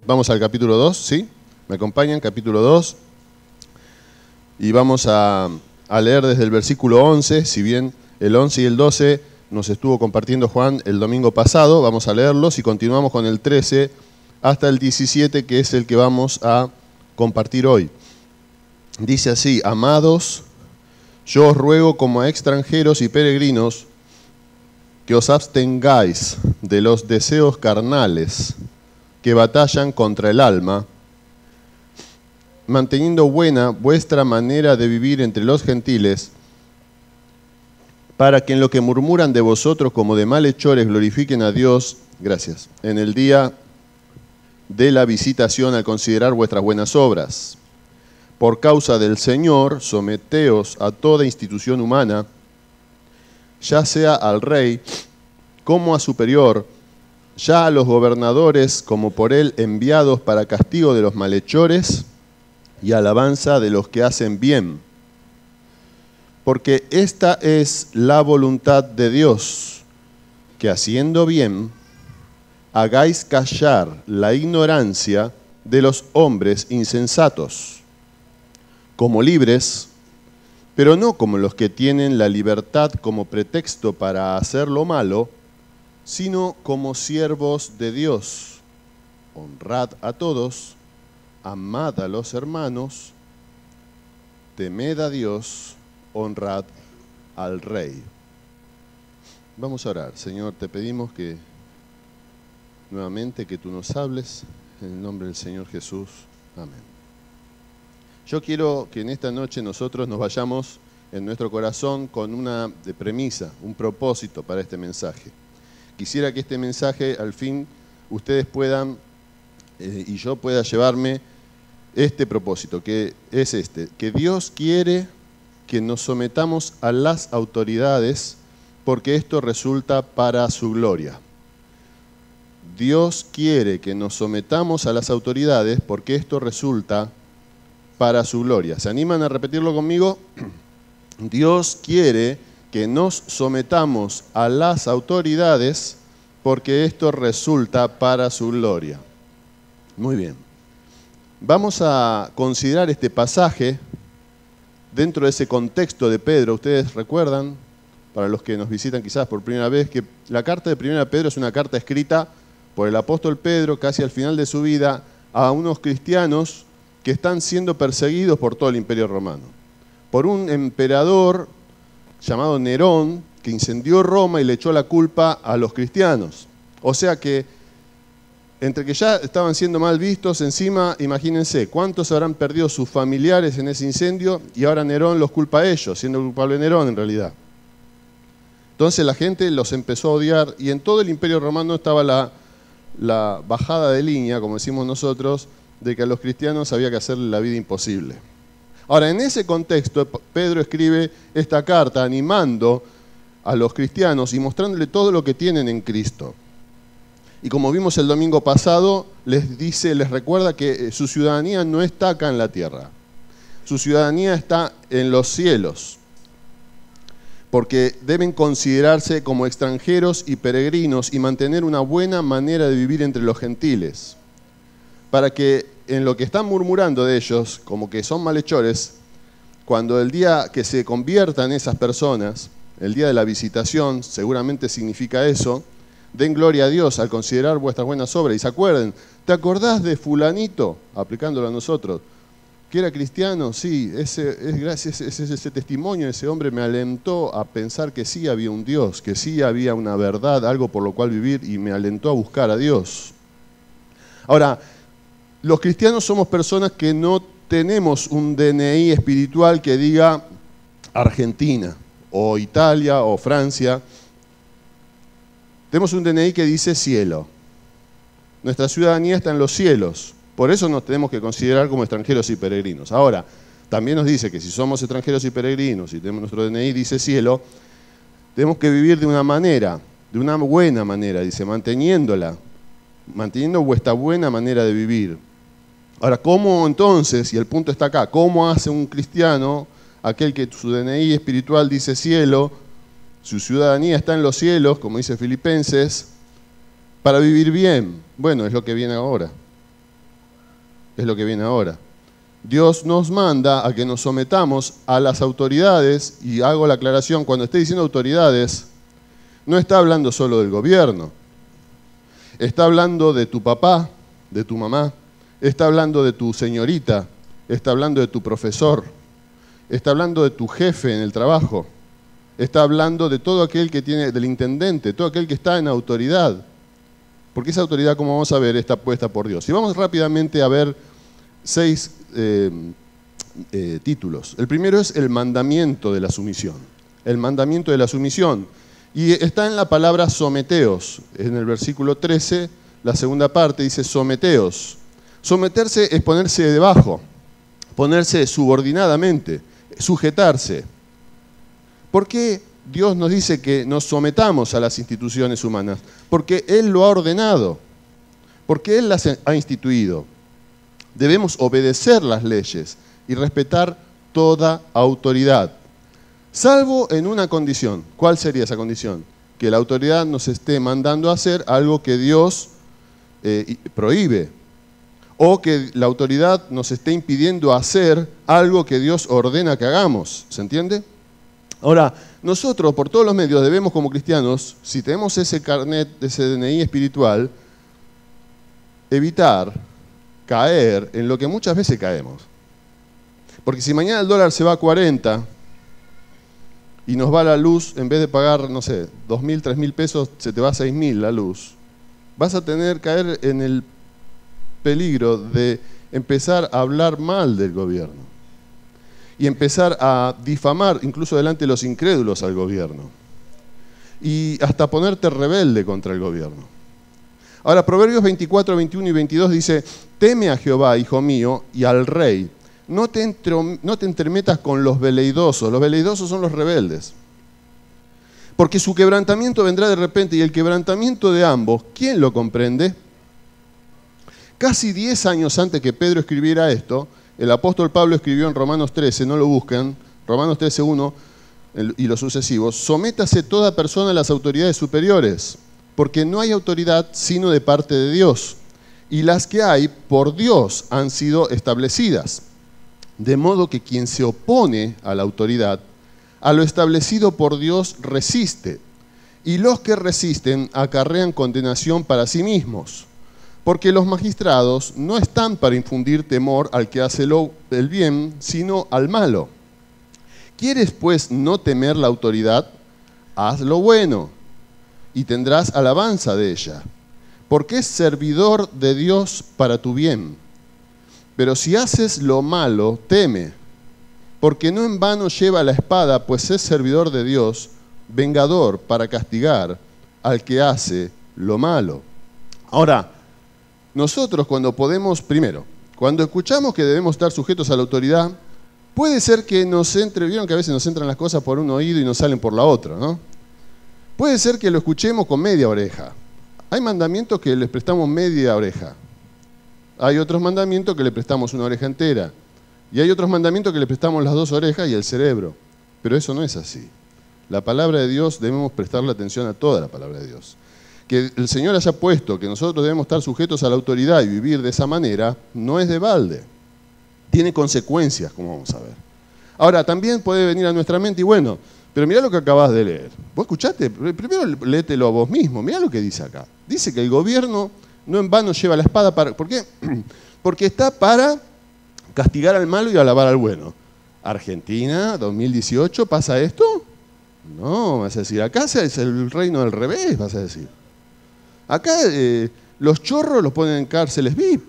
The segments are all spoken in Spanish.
Vamos al capítulo 2, ¿sí? ¿Me acompañan? Capítulo 2. Y vamos a leer desde el versículo 11, si bien el 11 y el 12 nos estuvo compartiendo Juan el domingo pasado, vamos a leerlos y continuamos con el 13 hasta el 17, que es el que vamos a compartir hoy. Dice así: amados, yo os ruego como a extranjeros y peregrinos que os abstengáis de los deseos carnales que batallan contra el alma, manteniendo buena vuestra manera de vivir entre los gentiles, para que en lo que murmuran de vosotros como de malhechores glorifiquen a Dios, gracias, en el día de la visitación al considerar vuestras buenas obras. Por causa del Señor, someteos a toda institución humana, ya sea al rey como a superior, ya a los gobernadores como por él enviados para castigo de los malhechores y alabanza de los que hacen bien. Porque esta es la voluntad de Dios, que haciendo bien, hagáis callar la ignorancia de los hombres insensatos, como libres, pero no como los que tienen la libertad como pretexto para hacer lo malo, sino como siervos de Dios. Honrad a todos, amad a los hermanos, temed a Dios, honrad al Rey. Vamos a orar. Señor, te pedimos que nuevamente que tú nos hables, en el nombre del Señor Jesús. Amén. Yo quiero que en esta noche nosotros nos vayamos en nuestro corazón con una premisa, un propósito para este mensaje. Quisiera que este mensaje, al fin, ustedes puedan, y yo pueda llevarme este propósito, que es este: que Dios quiere que nos sometamos a las autoridades porque esto resulta para su gloria. Dios quiere que nos sometamos a las autoridades porque esto resulta para su gloria. ¿Se animan a repetirlo conmigo? Dios quiere que nos sometamos a las autoridades porque esto resulta para su gloria. Muy bien. Vamos a considerar este pasaje dentro de ese contexto de Pedro. Ustedes recuerdan, para los que nos visitan quizás por primera vez, que la carta de Primera de Pedro es una carta escrita por el apóstol Pedro casi al final de su vida a unos cristianos que están siendo perseguidos por todo el Imperio Romano, por un emperador llamado Nerón, que incendió Roma y le echó la culpa a los cristianos. O sea que, entre que ya estaban siendo mal vistos, encima, imagínense, ¿cuántos habrán perdido sus familiares en ese incendio? Y ahora Nerón los culpa a ellos, siendo culpable Nerón en realidad. Entonces la gente los empezó a odiar, y en todo el Imperio Romano estaba la bajada de línea, como decimos nosotros, de que a los cristianos había que hacerle la vida imposible. Ahora, en ese contexto, Pedro escribe esta carta animando a los cristianos y mostrándole todo lo que tienen en Cristo. Y como vimos el domingo pasado, les recuerda que su ciudadanía no está acá en la tierra. Su ciudadanía está en los cielos, porque deben considerarse como extranjeros y peregrinos y mantener una buena manera de vivir entre los gentiles, para que en lo que están murmurando de ellos, como que son malhechores, cuando el día que se conviertan esas personas, el día de la visitación, seguramente significa eso, den gloria a Dios al considerar vuestras buenas obras. Y se acuerden, ¿te acordás de fulanito? Aplicándolo a nosotros, que era cristiano. Sí, ese testimonio de ese hombre me alentó a pensar que sí había un Dios, que sí había una verdad, algo por lo cual vivir, y me alentó a buscar a Dios. Ahora, los cristianos somos personas que no tenemos un DNI espiritual que diga Argentina, o Italia, o Francia. Tenemos un DNI que dice cielo. Nuestra ciudadanía está en los cielos. Por eso nos tenemos que considerar como extranjeros y peregrinos. Ahora, también nos dice que si somos extranjeros y peregrinos y tenemos nuestro DNI dice cielo, tenemos que vivir de una manera, de una buena manera, dice, manteniendo vuestra buena manera de vivir. Ahora, ¿cómo entonces, y el punto está acá, cómo hace un cristiano, aquel que su DNI espiritual dice cielo, su ciudadanía está en los cielos, como dice Filipenses, para vivir bien? Bueno, es lo que viene ahora. es lo que viene ahora. Dios nos manda a que nos sometamos a las autoridades, y hago la aclaración, cuando esté diciendo autoridades, no está hablando solo del gobierno, está hablando de tu papá, de tu mamá, está hablando de tu señorita, está hablando de tu profesor, está hablando de tu jefe en el trabajo, está hablando de todo aquel que tiene, del intendente, todo aquel que está en autoridad, porque esa autoridad, como vamos a ver, está puesta por Dios. Y vamos rápidamente a ver 6 títulos. El primero es el mandamiento de la sumisión. El mandamiento de la sumisión. Y está en la palabra someteos. En el versículo 13, la segunda parte dice someteos. Someterse es ponerse debajo, ponerse subordinadamente, sujetarse. ¿Por qué Dios nos dice que nos sometamos a las instituciones humanas? Porque Él lo ha ordenado, porque Él las ha instituido. Debemos obedecer las leyes y respetar toda autoridad, salvo en una condición. ¿Cuál sería esa condición? Que la autoridad nos esté mandando a hacer algo que Dios prohíbe, o que la autoridad nos esté impidiendo hacer algo que Dios ordena que hagamos. ¿Se entiende? Ahora, nosotros por todos los medios debemos, como cristianos, si tenemos ese carnet, ese DNI espiritual, evitar caer en lo que muchas veces caemos. Porque si mañana el dólar se va a 40 y nos va la luz, en vez de pagar, no sé, 2.000, 3.000 pesos, se te va a 6.000 la luz, vas a caer en el peligro de empezar a hablar mal del gobierno y empezar a difamar, incluso delante de los incrédulos, al gobierno, y hasta ponerte rebelde contra el gobierno. Ahora, Proverbios 24, 21 y 22 dice: teme a Jehová, hijo mío, y al rey. No te entremetas con los veleidosos. Los veleidosos son los rebeldes. Porque su quebrantamiento vendrá de repente, y el quebrantamiento de ambos, ¿quién lo comprende? Casi 10 años antes que Pedro escribiera esto, el apóstol Pablo escribió en Romanos 13, no lo buscan, Romanos 13:1 y los sucesivos: sométase toda persona a las autoridades superiores, porque no hay autoridad sino de parte de Dios, y las que hay por Dios han sido establecidas. De modo que quien se opone a la autoridad, a lo establecido por Dios resiste, y los que resisten acarrean condenación para sí mismos, porque los magistrados no están para infundir temor al que hace el bien, sino al malo. ¿Quieres pues no temer la autoridad? Haz lo bueno, y tendrás alabanza de ella, porque es servidor de Dios para tu bien. Pero si haces lo malo, teme, porque no en vano lleva la espada, pues es servidor de Dios, vengador para castigar al que hace lo malo. Ahora, nosotros cuando escuchamos que debemos estar sujetos a la autoridad, puede ser que vieron que a veces nos entran las cosas por un oído y nos salen por la otra, ¿no? Puede ser que lo escuchemos con media oreja. Hay mandamientos que les prestamos media oreja. Hay otros mandamientos que le prestamos una oreja entera. Y hay otros mandamientos que le prestamos las 2 orejas y el cerebro. Pero eso no es así. La palabra de Dios, debemos prestarle atención a toda la palabra de Dios. Que el Señor haya puesto que nosotros debemos estar sujetos a la autoridad y vivir de esa manera, no es de balde. Tiene consecuencias, como vamos a ver. Ahora, también puede venir a nuestra mente, y bueno, pero mirá lo que acabas de leer. ¿Vos escuchaste? Primero léetelo a vos mismo. Mirá lo que dice acá. Dice que el gobierno no en vano lleva la espada para... ¿Por qué? Porque está para castigar al malo y alabar al bueno. Argentina, 2018, ¿pasa esto? No, vas a decir, acá es el reino del revés, vas a decir. Acá los chorros los ponen en cárceles VIP.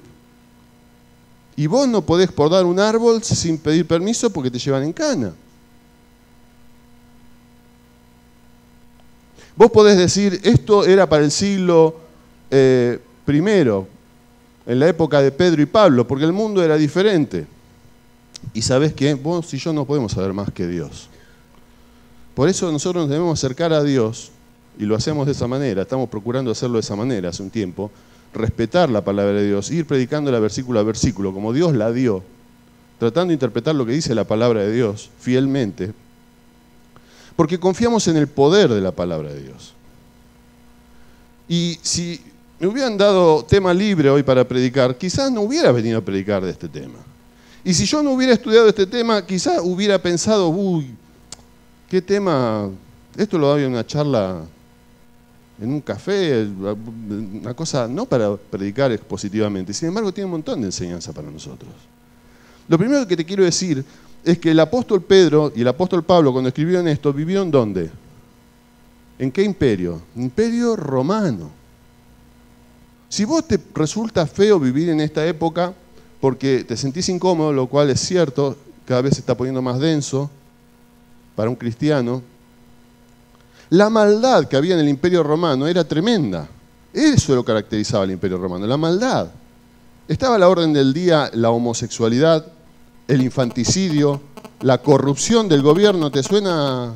Y vos no podés podar un árbol sin pedir permiso porque te llevan en cana. Vos podés decir, esto era para el siglo I, en la época de Pedro y Pablo, porque el mundo era diferente. Y ¿sabés qué? Vos y yo no podemos saber más que Dios. Por eso nosotros nos debemos acercar a Dios, y lo hacemos de esa manera, estamos procurando hacerlo de esa manera hace un tiempo, respetar la palabra de Dios, ir predicándola versículo a versículo, como Dios la dio, tratando de interpretar lo que dice la palabra de Dios fielmente, porque confiamos en el poder de la palabra de Dios. Y si me hubieran dado tema libre hoy para predicar, quizás no hubiera venido a predicar de este tema. Y si yo no hubiera estudiado este tema, quizás hubiera pensado, uy, qué tema, esto lo doy en una charla en un café, una cosa no para predicar expositivamente. Sin embargo, tiene un montón de enseñanza para nosotros. Lo primero que te quiero decir es que el apóstol Pedro y el apóstol Pablo, cuando escribieron esto, ¿vivieron dónde? ¿En qué imperio? Imperio romano. Si vos te resulta feo vivir en esta época porque te sentís incómodo, lo cual es cierto, cada vez se está poniendo más denso para un cristiano, la maldad que había en el imperio romano era tremenda. Eso lo caracterizaba el imperio romano, la maldad. Estaba a la orden del día la homosexualidad, el infanticidio, la corrupción del gobierno. ¿Te suena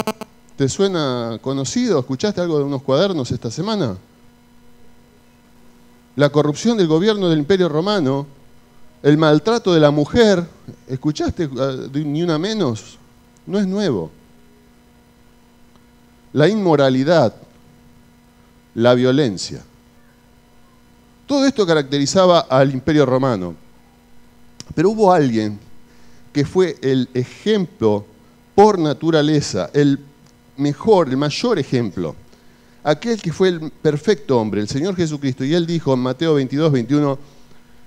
conocido? ¿Escuchaste algo de unos cuadernos esta semana? La corrupción del gobierno del imperio romano, el maltrato de la mujer. ¿Escuchaste ni una menos? No es nuevo. La inmoralidad, la violencia. Todo esto caracterizaba al imperio romano. Pero hubo alguien que fue el ejemplo por naturaleza, el mejor, el mayor ejemplo. Aquel que fue el perfecto hombre, el Señor Jesucristo. Y él dijo en Mateo 22, 21,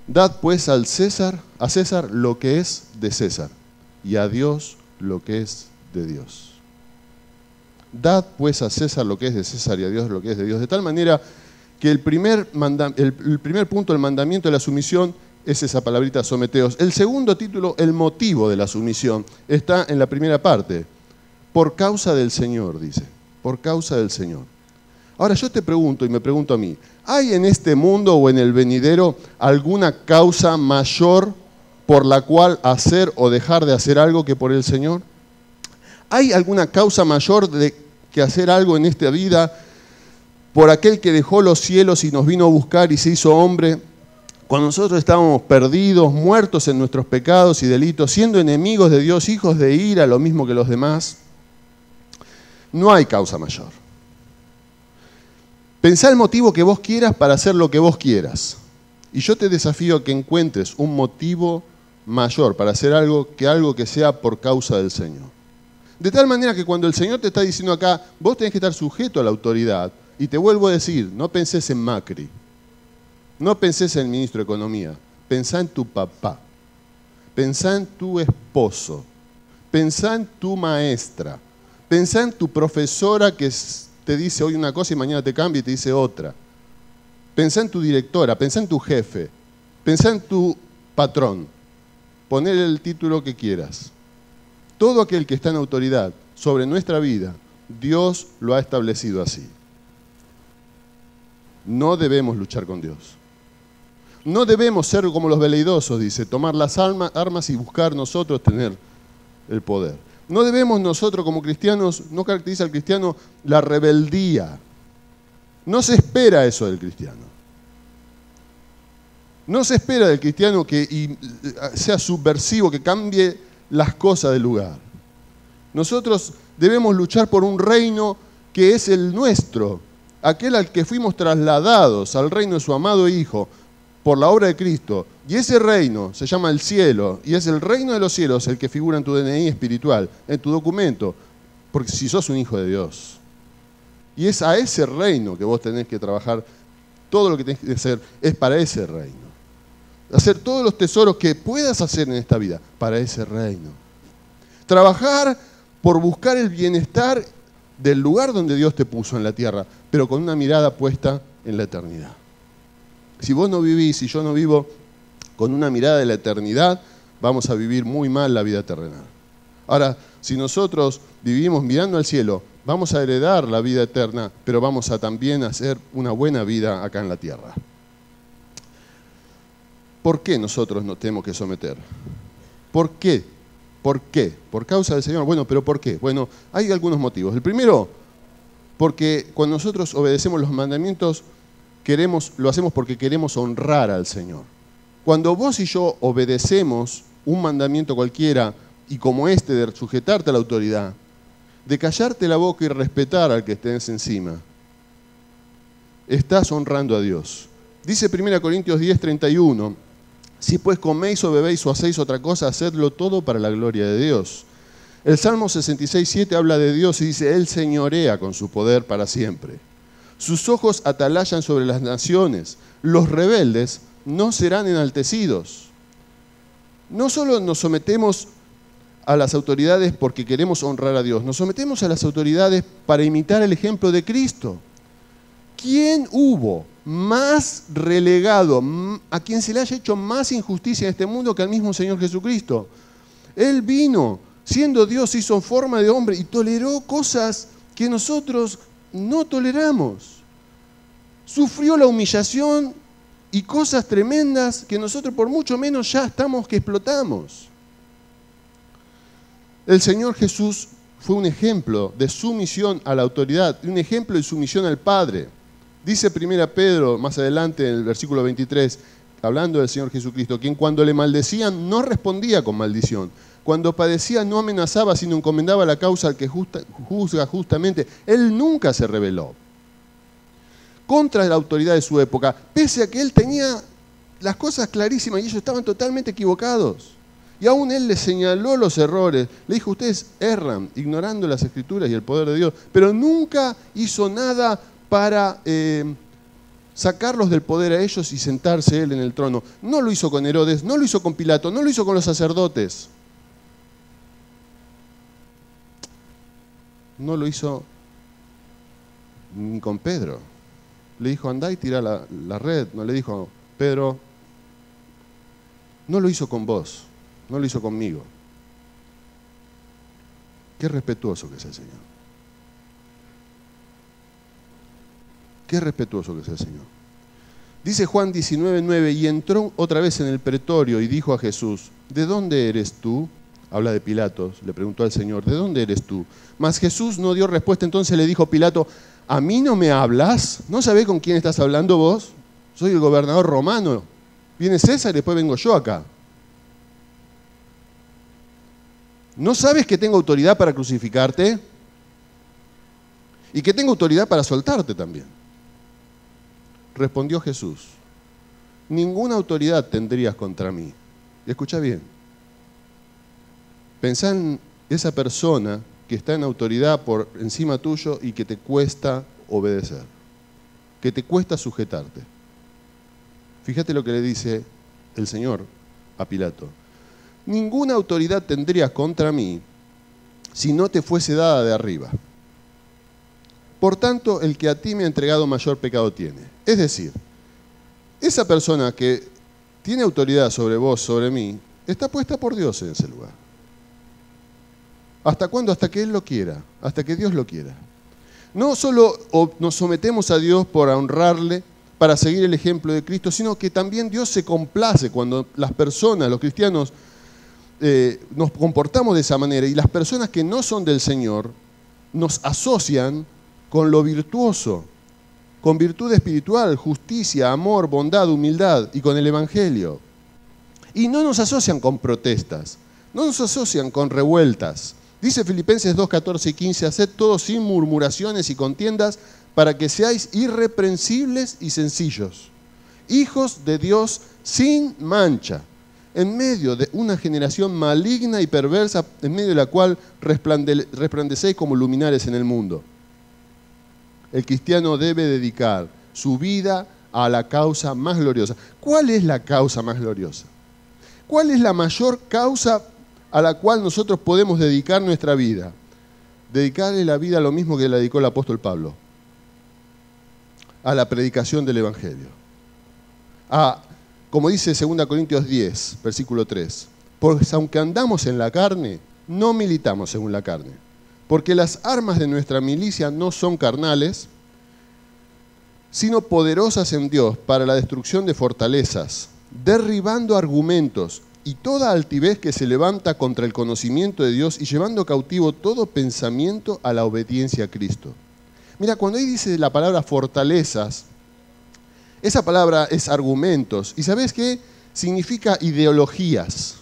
dad pues a César lo que es de César, y a Dios lo que es de Dios. Dad pues a César lo que es de César y a Dios lo que es de Dios. De tal manera que el primer punto del mandamiento de la sumisión es esa palabrita someteos. El segundo título, el motivo de la sumisión, está en la primera parte. Por causa del Señor, dice. Por causa del Señor. Ahora yo te pregunto y me pregunto a mí, ¿hay en este mundo o en el venidero alguna causa mayor por la cual hacer o dejar de hacer algo que por el Señor? ¿Hay alguna causa mayor que hacer algo en esta vida por aquel que dejó los cielos y nos vino a buscar y se hizo hombre, cuando nosotros estábamos perdidos, muertos en nuestros pecados y delitos, siendo enemigos de Dios, hijos de ira, lo mismo que los demás? No hay causa mayor. Pensá el motivo que vos quieras para hacer lo que vos quieras. Y yo te desafío a que encuentres un motivo mayor para hacer algo que sea por causa del Señor. De tal manera que cuando el Señor te está diciendo acá, vos tenés que estar sujeto a la autoridad. Y te vuelvo a decir, no pensés en Macri, no pensés en el ministro de Economía, pensá en tu papá, pensá en tu esposo, pensá en tu maestra, pensá en tu profesora que te dice hoy una cosa y mañana te cambia y te dice otra. Pensá en tu directora, pensá en tu jefe, pensá en tu patrón. Ponele el título que quieras. Todo aquel que está en autoridad sobre nuestra vida, Dios lo ha establecido así. No debemos luchar con Dios. No debemos ser como los veleidosos, dice, tomar las armas y buscar nosotros tener el poder. No debemos nosotros como cristianos, no caracteriza al cristiano la rebeldía. No se espera eso del cristiano. No se espera del cristiano que sea subversivo, que cambie las cosas del lugar. Nosotros debemos luchar por un reino que es el nuestro, aquel al que fuimos trasladados, al reino de su amado Hijo, por la obra de Cristo. Y ese reino se llama el cielo, y es el reino de los cielos el que figura en tu DNI espiritual, en tu documento, porque si sos un hijo de Dios. Y es a ese reino que vos tenés que trabajar, todo lo que tenés que hacer es para ese reino. Hacer todos los tesoros que puedas hacer en esta vida, para ese reino. Trabajar por buscar el bienestar del lugar donde Dios te puso en la tierra, pero con una mirada puesta en la eternidad. Si vos no vivís y yo no vivo con una mirada de la eternidad, vamos a vivir muy mal la vida terrenal. Ahora, si nosotros vivimos mirando al cielo, vamos a heredar la vida eterna, pero vamos a también hacer una buena vida acá en la tierra. ¿Por qué nosotros nos tenemos que someter? ¿Por qué? ¿Por qué? ¿Por causa del Señor? Bueno, pero ¿por qué? Bueno, hay algunos motivos. El primero, porque cuando nosotros obedecemos los mandamientos, lo hacemos porque queremos honrar al Señor. Cuando vos y yo obedecemos un mandamiento cualquiera, y como este de sujetarte a la autoridad, de callarte la boca y respetar al que estés encima, estás honrando a Dios. Dice 1 Corintios 10, 31, si pues coméis o bebéis o hacéis otra cosa, hacedlo todo para la gloria de Dios. El Salmo 66, 7 habla de Dios y dice, Él señorea con su poder para siempre. Sus ojos atalayan sobre las naciones, los rebeldes no serán enaltecidos. No solo nos sometemos a las autoridades porque queremos honrar a Dios, nos sometemos a las autoridades para imitar el ejemplo de Cristo. ¿Quién hubo más relegado, a quien se le haya hecho más injusticia en este mundo que al mismo Señor Jesucristo? Él vino, siendo Dios, hizo forma de hombre y toleró cosas que nosotros no toleramos. Sufrió la humillación y cosas tremendas que nosotros por mucho menos ya estamos que explotamos. El Señor Jesús fue un ejemplo de sumisión a la autoridad, un ejemplo de sumisión al Padre. Dice 1 Pedro, más adelante en el versículo 23, hablando del Señor Jesucristo, quien cuando le maldecían no respondía con maldición. Cuando padecía no amenazaba, sino encomendaba la causa al que juzga justamente. Él nunca se rebeló contra la autoridad de su época, pese a que él tenía las cosas clarísimas y ellos estaban totalmente equivocados. Y aún él les señaló los errores, le dijo, ustedes erran, ignorando las Escrituras y el poder de Dios, pero nunca hizo nada para sacarlos del poder a ellos y sentarse él en el trono. No lo hizo con Herodes, no lo hizo con Pilato, no lo hizo con los sacerdotes. No lo hizo ni con Pedro. Le dijo, andá y tirá la red. No le dijo, Pedro, no lo hizo con vos, no lo hizo conmigo. Qué respetuoso que es el Señor. Qué respetuoso que es el Señor. Dice Juan 19:9, y entró otra vez en el pretorio y dijo a Jesús, ¿de dónde eres tú? Habla de Pilatos, le preguntó al Señor, ¿de dónde eres tú? Mas Jesús no dio respuesta, entonces le dijo Pilato, ¿a mí no me hablas? ¿No sabés con quién estás hablando vos? Soy el gobernador romano. Viene César y después vengo yo acá. ¿No sabes que tengo autoridad para crucificarte? Y que tengo autoridad para soltarte también. Respondió Jesús, ninguna autoridad tendrías contra mí. Y escucha bien. Pensá en esa persona que está en autoridad por encima tuyo y que te cuesta obedecer, que te cuesta sujetarte. Fíjate lo que le dice el Señor a Pilato. Ninguna autoridad tendrías contra mí si no te fuese dada de arriba. Por tanto, el que a ti me ha entregado mayor pecado tiene. Es decir, esa persona que tiene autoridad sobre vos, sobre mí, está puesta por Dios en ese lugar. ¿Hasta cuándo? Hasta que Él lo quiera, hasta que Dios lo quiera. No solo nos sometemos a Dios por honrarle, para seguir el ejemplo de Cristo, sino que también Dios se complace cuando las personas, los cristianos, nos comportamos de esa manera y las personas que no son del Señor nos asocian con lo virtuoso, con virtud espiritual, justicia, amor, bondad, humildad y con el Evangelio. Y no nos asocian con protestas, no nos asocian con revueltas. Dice Filipenses 2, 14 y 15, haced todo sin murmuraciones y contiendas para que seáis irreprensibles y sencillos, hijos de Dios sin mancha, en medio de una generación maligna y perversa, en medio de la cual resplandecéis como luminares en el mundo. El cristiano debe dedicar su vida a la causa más gloriosa. ¿Cuál es la causa más gloriosa? ¿Cuál es la mayor causa a la cual nosotros podemos dedicar nuestra vida? Dedicarle la vida a lo mismo que le dedicó el apóstol Pablo, a la predicación del Evangelio. Como dice 2 Corintios 10, versículo 3, pues aunque andamos en la carne, no militamos según la carne, porque las armas de nuestra milicia no son carnales, sino poderosas en Dios para la destrucción de fortalezas, derribando argumentos y toda altivez que se levanta contra el conocimiento de Dios y llevando cautivo todo pensamiento a la obediencia a Cristo. Mira, cuando ahí dice la palabra fortalezas, esa palabra es argumentos. ¿Y sabes qué? Significa ideologías.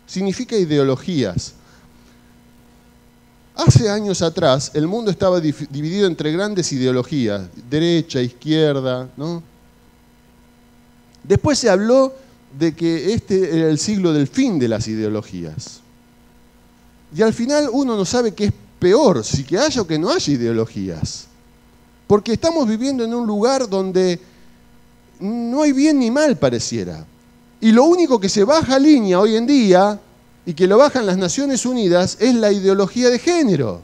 Significa ideologías. Hace años atrás, el mundo estaba dividido entre grandes ideologías, derecha, izquierda, ¿no? Después se habló de que este era el siglo del fin de las ideologías. Y al final uno no sabe qué es peor, si que haya o que no haya ideologías. Porque estamos viviendo en un lugar donde no hay bien ni mal, pareciera. Y lo único que se baja línea hoy en día, y que lo bajan las Naciones Unidas, es la ideología de género.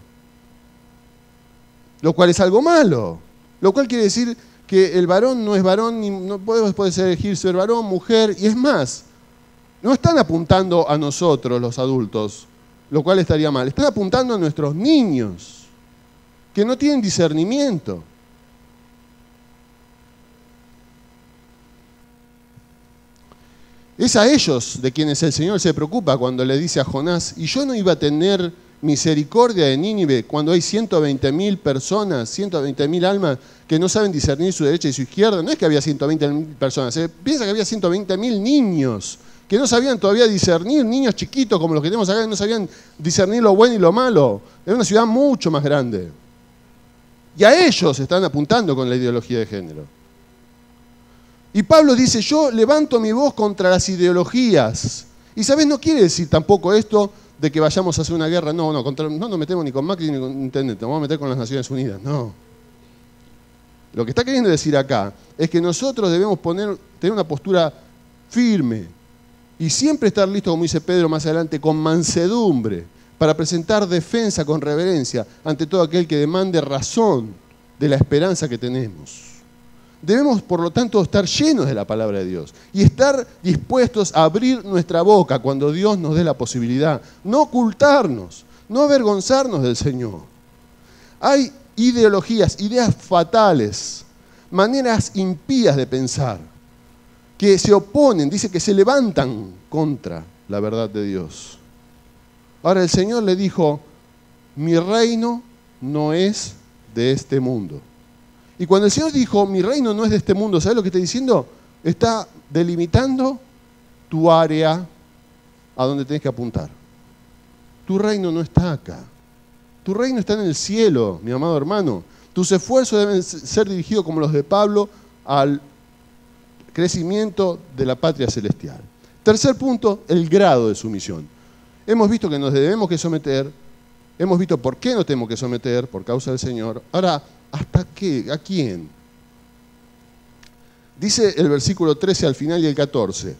Lo cual es algo malo. Lo cual quiere decir que el varón no es varón, ni no puede elegir ser varón, mujer, y es más, no están apuntando a nosotros los adultos, lo cual estaría mal. Están apuntando a nuestros niños, que no tienen discernimiento. Es a ellos de quienes el Señor se preocupa cuando le dice a Jonás, y yo no iba a tener misericordia de Nínive cuando hay 120.000 personas, 120.000 almas que no saben discernir su derecha y su izquierda. No es que había 120.000 personas, se piensa que había 120.000 niños que no sabían todavía discernir, niños chiquitos como los que tenemos acá, que no sabían discernir lo bueno y lo malo. Era una ciudad mucho más grande. Y a ellos están apuntando con la ideología de género. Y Pablo dice, yo levanto mi voz contra las ideologías. Y ¿sabés? No quiere decir tampoco esto de que vayamos a hacer una guerra. No nos metemos ni con Macri ni con Internet, nos vamos a meter con las Naciones Unidas. No. Lo que está queriendo decir acá es que nosotros debemos tener una postura firme y siempre estar listos, como dice Pedro más adelante, con mansedumbre, para presentar defensa con reverencia ante todo aquel que demande razón de la esperanza que tenemos. Debemos, por lo tanto, estar llenos de la palabra de Dios y estar dispuestos a abrir nuestra boca cuando Dios nos dé la posibilidad. No ocultarnos, no avergonzarnos del Señor. Hay ideologías, ideas fatales, maneras impías de pensar, que se oponen, dice que se levantan contra la verdad de Dios. Ahora el Señor le dijo, mi reino no es de este mundo. Y cuando el Señor dijo, mi reino no es de este mundo, ¿sabes lo que está diciendo? Está delimitando tu área a donde tenés que apuntar. Tu reino no está acá. Tu reino está en el cielo, mi amado hermano. Tus esfuerzos deben ser dirigidos, como los de Pablo, al crecimiento de la patria celestial. Tercer punto, el grado de sumisión. Hemos visto que nos debemos que someter, hemos visto por qué nos tenemos que someter, por causa del Señor. Ahora, ¿hasta qué? ¿A quién? Dice el versículo 13 al final y el 14.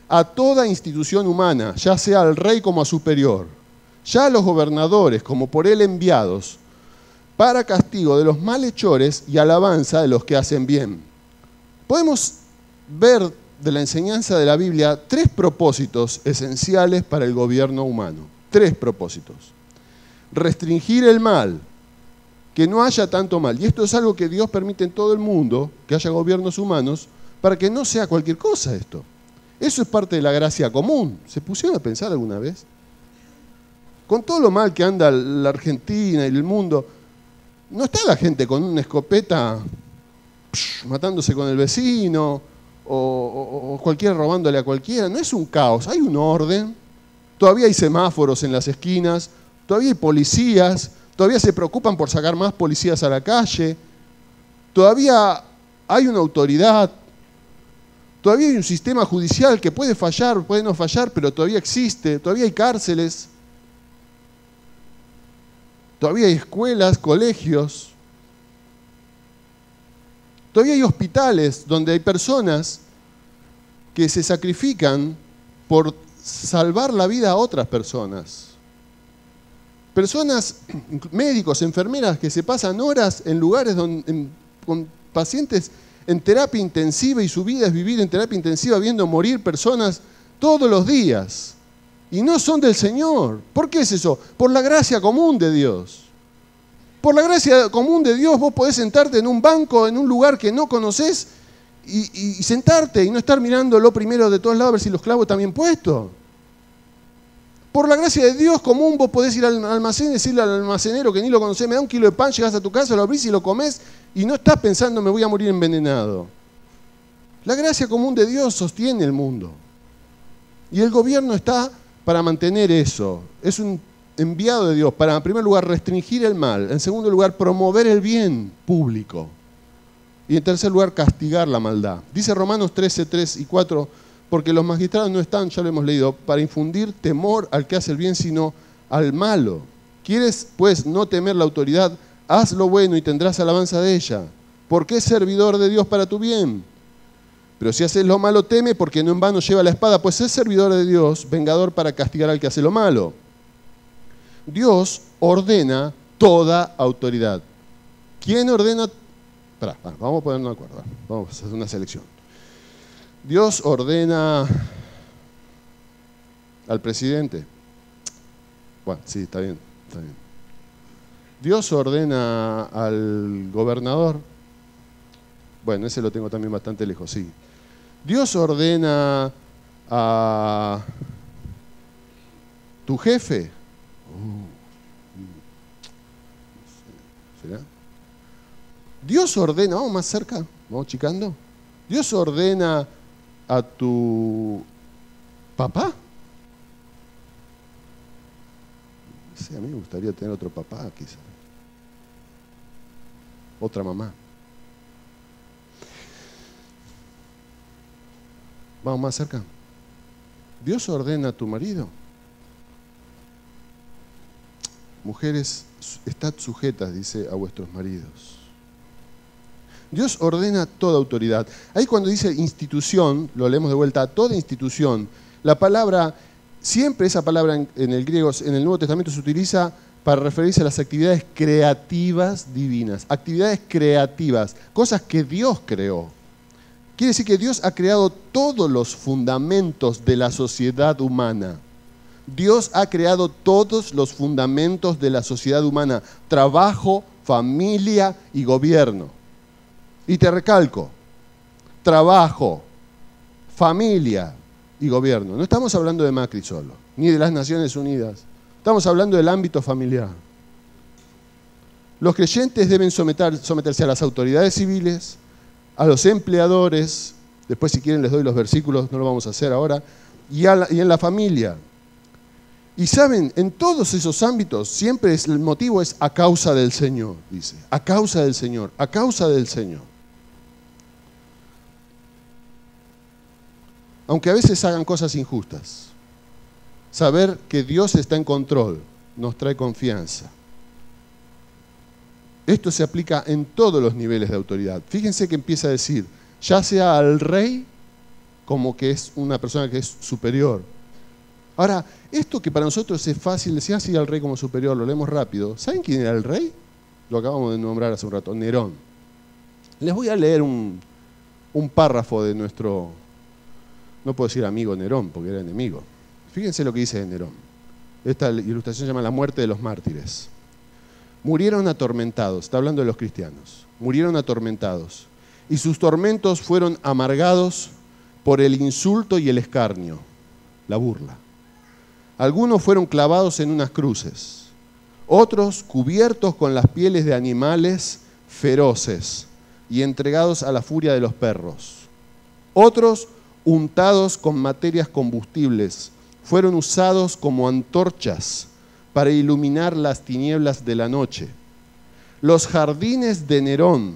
A toda institución humana, ya sea al rey como a superior, ya a los gobernadores como por él enviados, para castigo de los malhechores y alabanza de los que hacen bien. Podemos ver de la enseñanza de la Biblia 3 propósitos esenciales para el gobierno humano. 3 propósitos. Restringir el mal, que no haya tanto mal. Y esto es algo que Dios permite en todo el mundo, que haya gobiernos humanos, para que no sea cualquier cosa esto. Eso es parte de la gracia común. ¿Se pusieron a pensar alguna vez? Con todo lo mal que anda la Argentina y el mundo, no está la gente con una escopeta matándose con el vecino o cualquiera robándole a cualquiera. No es un caos, hay un orden. Todavía hay semáforos en las esquinas, todavía hay policías, todavía se preocupan por sacar más policías a la calle, todavía hay una autoridad, todavía hay un sistema judicial que puede fallar, puede no fallar, pero todavía existe, todavía hay cárceles, todavía hay escuelas, colegios, todavía hay hospitales donde hay personas que se sacrifican por salvar la vida a otras personas. Personas, médicos, enfermeras que se pasan horas en lugares con pacientes en terapia intensiva y su vida es vivir en terapia intensiva viendo morir personas todos los días. Y no son del Señor. ¿Por qué es eso? Por la gracia común de Dios. Por la gracia común de Dios vos podés sentarte en un banco, en un lugar que no conocés y sentarte y no estar mirándolo primero de todos lados a ver si los clavos están bien puestos. Por la gracia de Dios común vos podés ir al almacén y decirle al almacenero que ni lo conocés, me da 1 kilo de pan, llegás a tu casa, lo abrís y lo comés y no estás pensando me voy a morir envenenado. La gracia común de Dios sostiene el mundo. Y el gobierno está para mantener eso. Es un enviado de Dios, para en primer lugar restringir el mal, en segundo lugar promover el bien público. Y en tercer lugar, castigar la maldad. Dice Romanos 13, 3 y 4, porque los magistrados no están, ya lo hemos leído, para infundir temor al que hace el bien, sino al malo. ¿Quieres, pues, no temer la autoridad? Haz lo bueno y tendrás alabanza de ella, porque es servidor de Dios para tu bien. Pero si haces lo malo, teme, porque no en vano lleva la espada, pues es servidor de Dios, vengador para castigar al que hace lo malo. Dios ordena toda autoridad. ¿Quién ordena? Vamos a ponernos de acuerdo. Vamos a hacer una selección. Dios ordena al presidente. Bueno, sí, está bien. Dios ordena al gobernador. Bueno, ese lo tengo también bastante lejos, sí. Dios ordena a tu jefe. ¿Será? Dios ordena, vamos más cerca, vamos chicando. Dios ordena a tu papá. Sí, a mí me gustaría tener otro papá, quizás. Otra mamá. Vamos más cerca. Dios ordena a tu marido. Mujeres, estad sujetas, dice, a vuestros maridos. Dios ordena toda autoridad. Ahí cuando dice institución, lo leemos de vuelta, toda institución, la palabra, siempre esa palabra en el griego, en el Nuevo Testamento se utiliza para referirse a las actividades creativas divinas. Actividades creativas, cosas que Dios creó. Quiere decir que Dios ha creado todos los fundamentos de la sociedad humana. Dios ha creado todos los fundamentos de la sociedad humana. Trabajo, familia y gobierno. Y te recalco, trabajo, familia y gobierno. No estamos hablando de Macri solo, ni de las Naciones Unidas. Estamos hablando del ámbito familiar. Los creyentes deben someterse a las autoridades civiles, a los empleadores, después si quieren les doy los versículos, no lo vamos a hacer ahora, y en la familia. Y saben, en todos esos ámbitos siempre el motivo es a causa del Señor, dice. A causa del Señor, a causa del Señor. Aunque a veces hagan cosas injustas, saber que Dios está en control nos trae confianza. Esto se aplica en todos los niveles de autoridad. Fíjense que empieza a decir, ya sea al rey, como que es una persona que es superior. Ahora, esto que para nosotros es fácil decir así al rey como superior, lo leemos rápido. ¿Saben quién era el rey? Lo acabamos de nombrar hace un rato, Nerón. Les voy a leer un párrafo de nuestro, no puedo decir amigo Nerón, porque era enemigo. Fíjense lo que dice de Nerón. Esta ilustración se llama La muerte de los mártires. Murieron atormentados, está hablando de los cristianos, murieron atormentados, y sus tormentos fueron amargados por el insulto y el escarnio, la burla. Algunos fueron clavados en unas cruces, otros cubiertos con las pieles de animales feroces y entregados a la furia de los perros. Otros, untados con materias combustibles, fueron usados como antorchas para iluminar las tinieblas de la noche. Los jardines de Nerón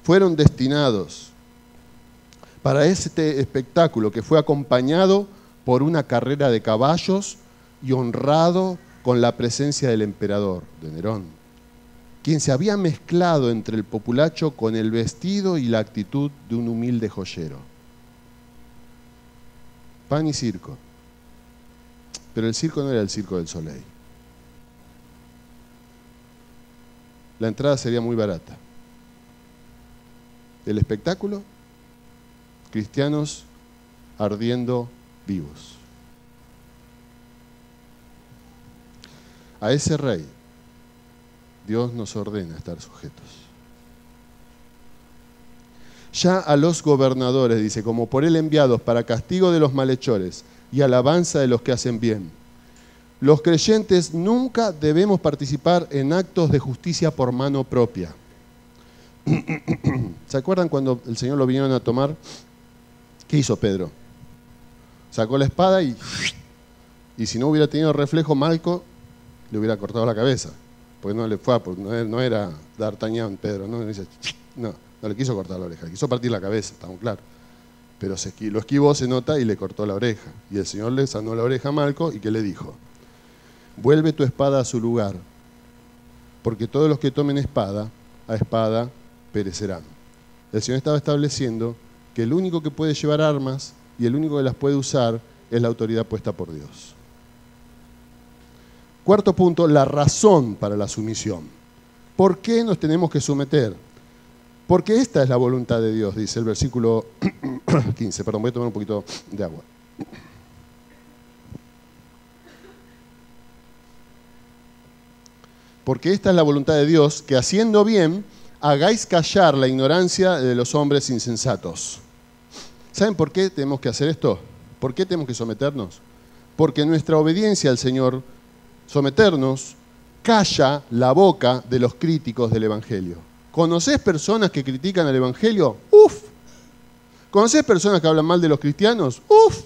fueron destinados para este espectáculo que fue acompañado por una carrera de caballos y honrado con la presencia del emperador, de Nerón, quien se había mezclado entre el populacho con el vestido y la actitud de un humilde joyero. Pan y circo. Pero el circo no era el Circo del Soleil. La entrada sería muy barata. El espectáculo, cristianos ardiendo vivos. A ese rey, Dios nos ordena estar sujetos. Ya a los gobernadores, dice, como por él enviados para castigo de los malhechores y alabanza de los que hacen bien. Los creyentes nunca debemos participar en actos de justicia por mano propia. ¿Se acuerdan cuando el Señor lo vinieron a tomar? ¿Qué hizo Pedro? Sacó la espada y si no hubiera tenido reflejo Malco, le hubiera cortado la cabeza. porque no le fue, no era D'Artagnan Pedro, no le quiso cortar la oreja, le quiso partir la cabeza, estamos claros. Pero lo esquivó, se nota, y le cortó la oreja. Y el Señor le sanó la oreja a Malco, y ¿qué le dijo? Vuelve tu espada a su lugar, porque todos los que tomen espada, a espada perecerán. El Señor estaba estableciendo que el único que puede llevar armas y el único que las puede usar es la autoridad puesta por Dios. Cuarto punto, la razón para la sumisión. ¿Por qué nos tenemos que someter? Porque esta es la voluntad de Dios, dice el versículo 15. Perdón, voy a tomar un poquito de agua. Porque esta es la voluntad de Dios, que haciendo bien, hagáis callar la ignorancia de los hombres insensatos. ¿Saben por qué tenemos que hacer esto? ¿Por qué tenemos que someternos? Porque nuestra obediencia al Señor, someternos, calla la boca de los críticos del Evangelio. ¿Conocés personas que critican al Evangelio? ¡Uf! ¿Conocés personas que hablan mal de los cristianos? ¡Uf!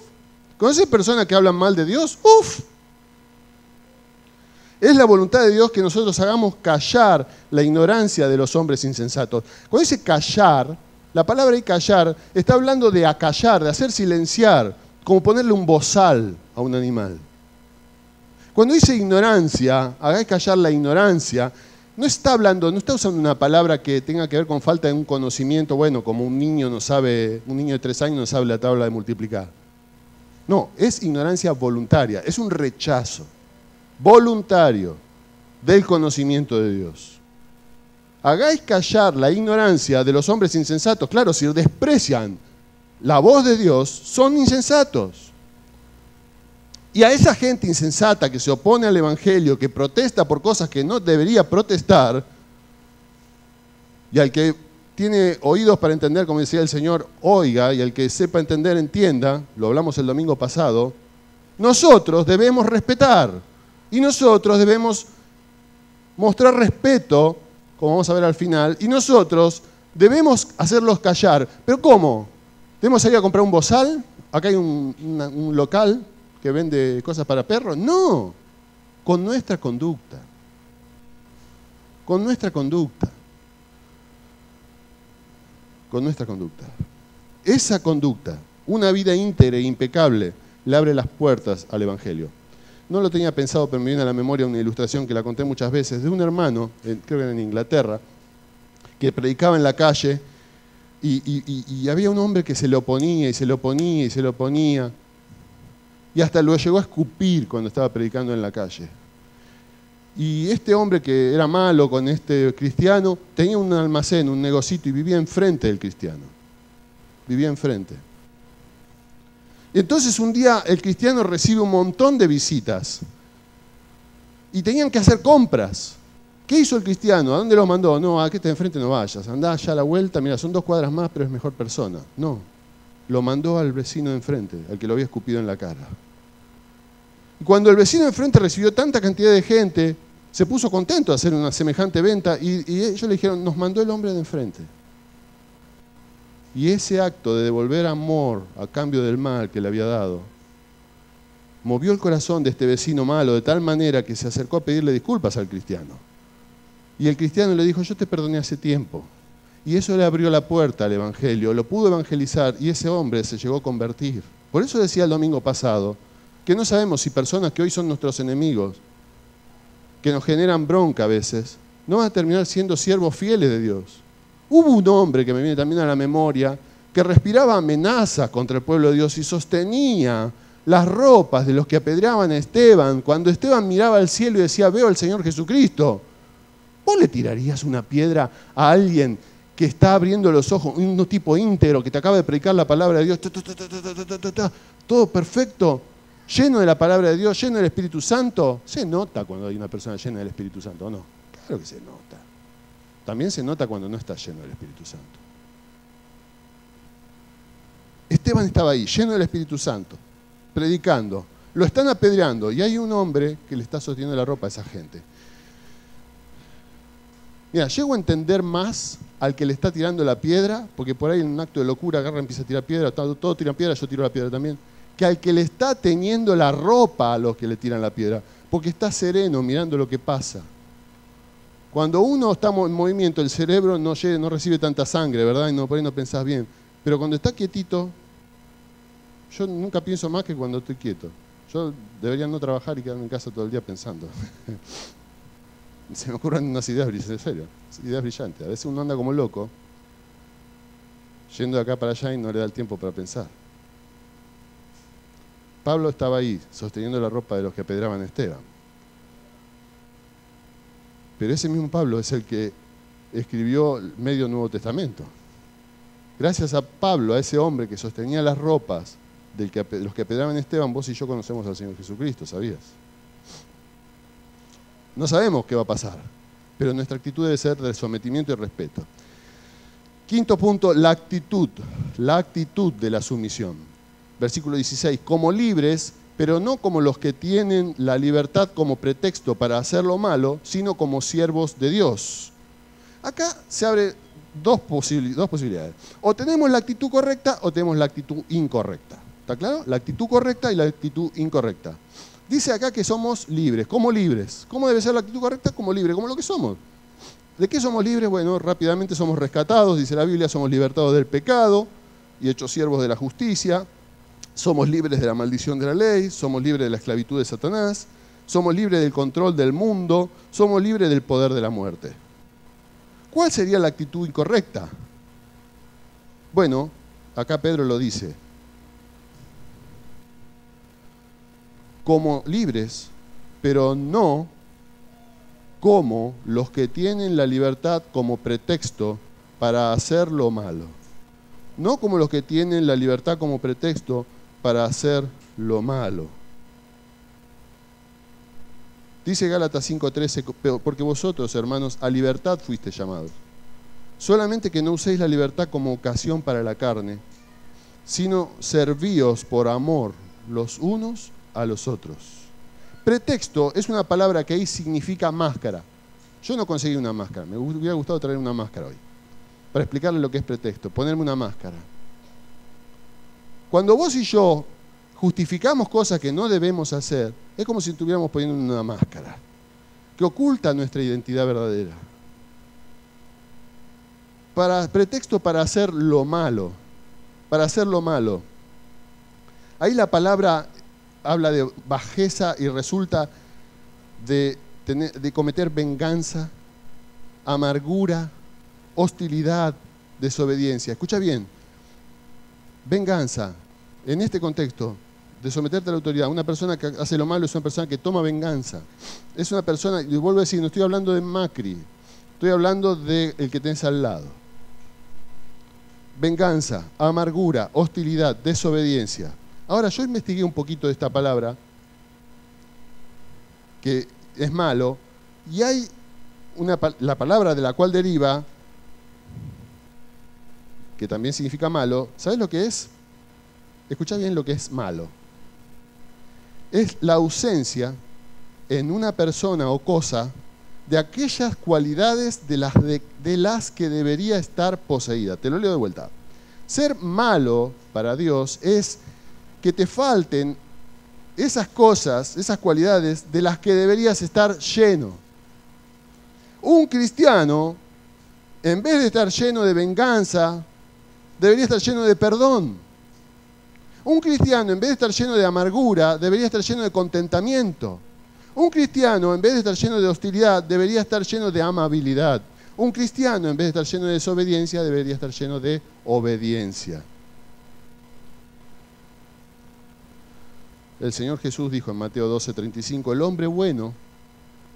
¿Conocés personas que hablan mal de Dios? ¡Uf! Es la voluntad de Dios que nosotros hagamos callar la ignorancia de los hombres insensatos. Cuando dice callar, la palabra ahí callar está hablando de acallar, de hacer silenciar, como ponerle un bozal a un animal. Cuando dice ignorancia, hagáis callar la ignorancia, no está usando una palabra que tenga que ver con falta de un conocimiento, bueno, como un niño de 3 años no sabe la tabla de multiplicar. No, es ignorancia voluntaria, es un rechazo voluntario del conocimiento de Dios. Hagáis callar la ignorancia de los hombres insensatos. Claro, si desprecian la voz de Dios, son insensatos. Y a esa gente insensata que se opone al Evangelio, que protesta por cosas que no debería protestar, y al que tiene oídos para entender, como decía el Señor, oiga, y al que sepa entender, entienda, lo hablamos el domingo pasado, nosotros debemos respetar. Y nosotros debemos mostrar respeto, como vamos a ver al final, y nosotros debemos hacerlos callar. ¿Pero cómo? ¿Debemos ir a comprar un bozal? ¿Acá hay un local que vende cosas para perros? No, con nuestra conducta. Con nuestra conducta. Con nuestra conducta. Esa conducta, una vida íntegra e impecable, le abre las puertas al Evangelio. No lo tenía pensado, pero me viene a la memoria una ilustración que la conté muchas veces, de un hermano, creo que era en Inglaterra, que predicaba en la calle y había un hombre que se le oponía y se le oponía y se le oponía, y hasta lo llegó a escupir cuando estaba predicando en la calle. Y este hombre que era malo con este cristiano, tenía un almacén, un negocito, y vivía enfrente del cristiano. Vivía enfrente. Y entonces un día el cristiano recibe un montón de visitas y tenían que hacer compras. ¿Qué hizo el cristiano? ¿A dónde lo mandó? No, a que está enfrente no vayas, andá allá a la vuelta, mira, son 2 cuadras más, pero es mejor persona. No, lo mandó al vecino de enfrente, al que lo había escupido en la cara. Y cuando el vecino de enfrente recibió tanta cantidad de gente, se puso contento de hacer una semejante venta y ellos le dijeron, nos mandó el hombre de enfrente. Y ese acto de devolver amor a cambio del mal que le había dado, movió el corazón de este vecino malo de tal manera que se acercó a pedirle disculpas al cristiano. Y el cristiano le dijo, yo te perdoné hace tiempo. Y eso le abrió la puerta al Evangelio, lo pudo evangelizar y ese hombre se llegó a convertir. Por eso decía el domingo pasado, que no sabemos si personas que hoy son nuestros enemigos, que nos generan bronca a veces, no van a terminar siendo siervos fieles de Dios. Hubo un hombre que me viene también a la memoria, que respiraba amenaza contra el pueblo de Dios y sostenía las ropas de los que apedreaban a Esteban. Cuando Esteban miraba al cielo y decía, veo al Señor Jesucristo, ¿vos le tirarías una piedra a alguien que está abriendo los ojos, un tipo íntegro que te acaba de predicar la palabra de Dios, todo perfecto, lleno de la palabra de Dios, lleno del Espíritu Santo? Se nota cuando hay una persona llena del Espíritu Santo, ¿o no? Claro que se nota. También se nota cuando no está lleno del Espíritu Santo. Esteban estaba ahí, lleno del Espíritu Santo, predicando. Lo están apedreando y hay un hombre que le está sosteniendo la ropa a esa gente. Mira, llego a entender más al que le está tirando la piedra, porque por ahí en un acto de locura agarra y empieza a tirar piedra, todos tiran piedra, yo tiro la piedra también, que al que le está teniendo la ropa a los que le tiran la piedra, porque está sereno mirando lo que pasa. Cuando uno está en movimiento, el cerebro no recibe tanta sangre, ¿verdad? Y por ahí no pensás bien. Pero cuando está quietito, yo nunca pienso más que cuando estoy quieto. Yo debería no trabajar y quedarme en casa todo el día pensando. Se me ocurren unas ideas brillantes, en serio, ideas brillantes. A veces uno anda como loco, yendo de acá para allá y no le da el tiempo para pensar. Pablo estaba ahí, sosteniendo la ropa de los que apedreaban a Esteban. Pero ese mismo Pablo es el que escribió medio Nuevo Testamento. Gracias a Pablo, a ese hombre que sostenía las ropas de los que apedreaban a Esteban, vos y yo conocemos al Señor Jesucristo, ¿sabías? No sabemos qué va a pasar, pero nuestra actitud debe ser de sometimiento y respeto. Quinto punto, la actitud de la sumisión. Versículo 16, como libres, pero no como los que tienen la libertad como pretexto para hacer lo malo, sino como siervos de Dios. Acá se abre dos posibilidades. O tenemos la actitud correcta o tenemos la actitud incorrecta. ¿Está claro? La actitud correcta y la actitud incorrecta. Dice acá que somos libres. ¿Cómo libres? ¿Cómo debe ser la actitud correcta? Como libre, como lo que somos. ¿De qué somos libres? Bueno, rápidamente somos rescatados, dice la Biblia, somos libertados del pecado y hechos siervos de la justicia. Somos libres de la maldición de la ley, somos libres de la esclavitud de Satanás, somos libres del control del mundo, somos libres del poder de la muerte. ¿Cuál sería la actitud incorrecta? Bueno, acá Pedro lo dice. Como libres, pero no como los que tienen la libertad como pretexto para hacer lo malo. No como los que tienen la libertad como pretexto para hacer lo malo. Dice Gálatas 5:13, porque vosotros, hermanos, a libertad fuisteis llamados. Solamente que no uséis la libertad como ocasión para la carne, sino servíos por amor los unos a los otros. Pretexto es una palabra que ahí significa máscara. Yo no conseguí una máscara, me hubiera gustado traer una máscara hoy, para explicarle lo que es pretexto, ponerme una máscara. Cuando vos y yo justificamos cosas que no debemos hacer, es como si estuviéramos poniendo una máscara que oculta nuestra identidad verdadera. Pretexto para hacer lo malo. Para hacer lo malo. Ahí la palabra habla de bajeza y resulta de cometer venganza, amargura, hostilidad, desobediencia. Escucha bien. Venganza, en este contexto, de someterte a la autoridad, una persona que hace lo malo es una persona que toma venganza. Es una persona, y vuelvo a decir, no estoy hablando de Macri, estoy hablando del que tenés al lado. Venganza, amargura, hostilidad, desobediencia. Ahora, yo investigué un poquito de esta palabra, que es malo, y hay la palabra de la cual deriva, que también significa malo. ¿Sabes lo que es? Escuchá bien lo que es malo. Es la ausencia en una persona o cosa de aquellas cualidades de las que debería estar poseída. Te lo leo de vuelta. Ser malo para Dios es que te falten esas cosas, esas cualidades de las que deberías estar lleno. Un cristiano, en vez de estar lleno de venganza, debería estar lleno de perdón. Un cristiano, en vez de estar lleno de amargura, debería estar lleno de contentamiento. Un cristiano, en vez de estar lleno de hostilidad, debería estar lleno de amabilidad. Un cristiano, en vez de estar lleno de desobediencia, debería estar lleno de obediencia. El Señor Jesús dijo en Mateo 12:35, el hombre bueno,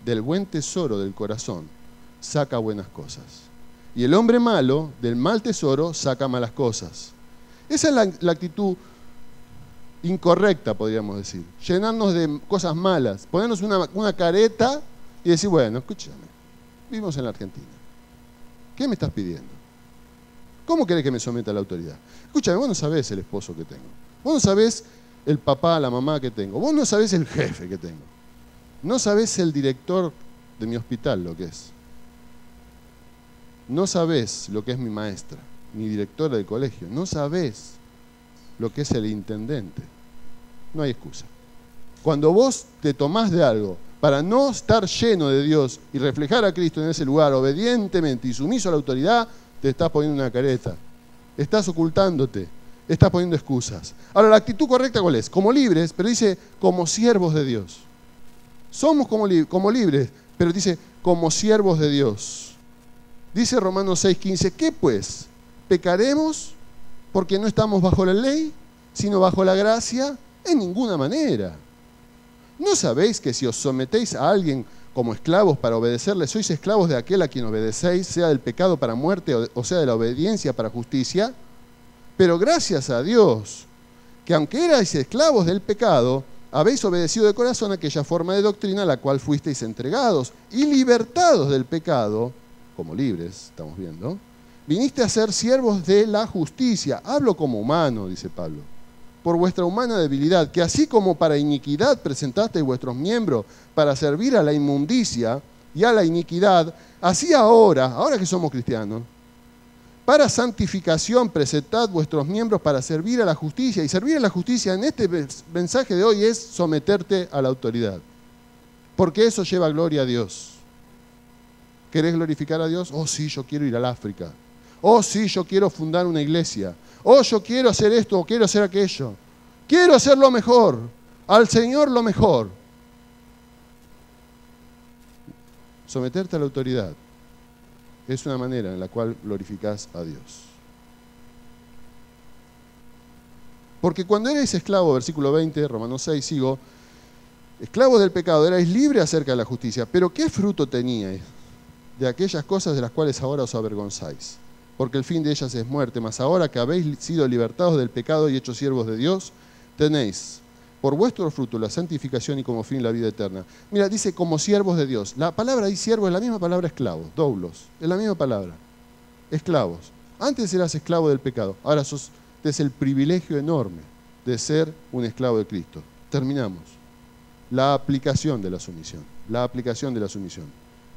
del buen tesoro del corazón, saca buenas cosas. Y el hombre malo, del mal tesoro, saca malas cosas. Esa es la actitud incorrecta, podríamos decir. Llenarnos de cosas malas, ponernos una careta y decir, bueno, escúchame, vivimos en la Argentina. ¿Qué me estás pidiendo? ¿Cómo querés que me someta a la autoridad? Escúchame, vos no sabés el esposo que tengo. Vos no sabés el papá, la mamá que tengo. Vos no sabés el jefe que tengo. No sabés el director de mi hospital lo que es. No sabés lo que es mi maestra, mi directora de colegio. No sabés lo que es el intendente. No hay excusa. Cuando vos te tomás de algo para no estar lleno de Dios y reflejar a Cristo en ese lugar obedientemente y sumiso a la autoridad, te estás poniendo una careta. Estás ocultándote. Estás poniendo excusas. Ahora, la actitud correcta, ¿cuál es? Como libres, pero dice como siervos de Dios. Somos como libres, pero dice como siervos de Dios. Dice Romanos 6:15, ¿qué pues? ¿Pecaremos porque no estamos bajo la ley, sino bajo la gracia? En ninguna manera. ¿No sabéis que si os sometéis a alguien como esclavos para obedecerle, sois esclavos de aquel a quien obedecéis, sea del pecado para muerte o sea de la obediencia para justicia? Pero gracias a Dios, que aunque erais esclavos del pecado, habéis obedecido de corazón aquella forma de doctrina a la cual fuisteis entregados, y libertados del pecado, como libres, estamos viendo, viniste a ser siervos de la justicia. Hablo como humano, dice Pablo, por vuestra humana debilidad, que así como para iniquidad presentasteis vuestros miembros para servir a la inmundicia y a la iniquidad, así ahora que somos cristianos, para santificación presentad vuestros miembros para servir a la justicia. Y servir a la justicia en este mensaje de hoy es someterte a la autoridad. Porque eso lleva gloria a Dios. ¿Querés glorificar a Dios? Oh, sí, yo quiero ir al África. Oh, sí, yo quiero fundar una iglesia. Oh, yo quiero hacer esto o quiero hacer aquello. Quiero hacer lo mejor. Al Señor lo mejor. Someterte a la autoridad es una manera en la cual glorificás a Dios. Porque cuando erais esclavo, versículo 20, Romanos 6, sigo, esclavos del pecado, erais libres acerca de la justicia, pero ¿qué fruto teníais de aquellas cosas de las cuales ahora os avergonzáis? Porque el fin de ellas es muerte, mas ahora que habéis sido libertados del pecado y hechos siervos de Dios, tenéis por vuestro fruto la santificación y como fin la vida eterna. Mira, dice como siervos de Dios. La palabra ahí siervo es la misma palabra esclavos, doulos, es la misma palabra. Esclavos. Antes eras esclavo del pecado, ahora es el privilegio enorme de ser un esclavo de Cristo. Terminamos. La aplicación de la sumisión. La aplicación de la sumisión.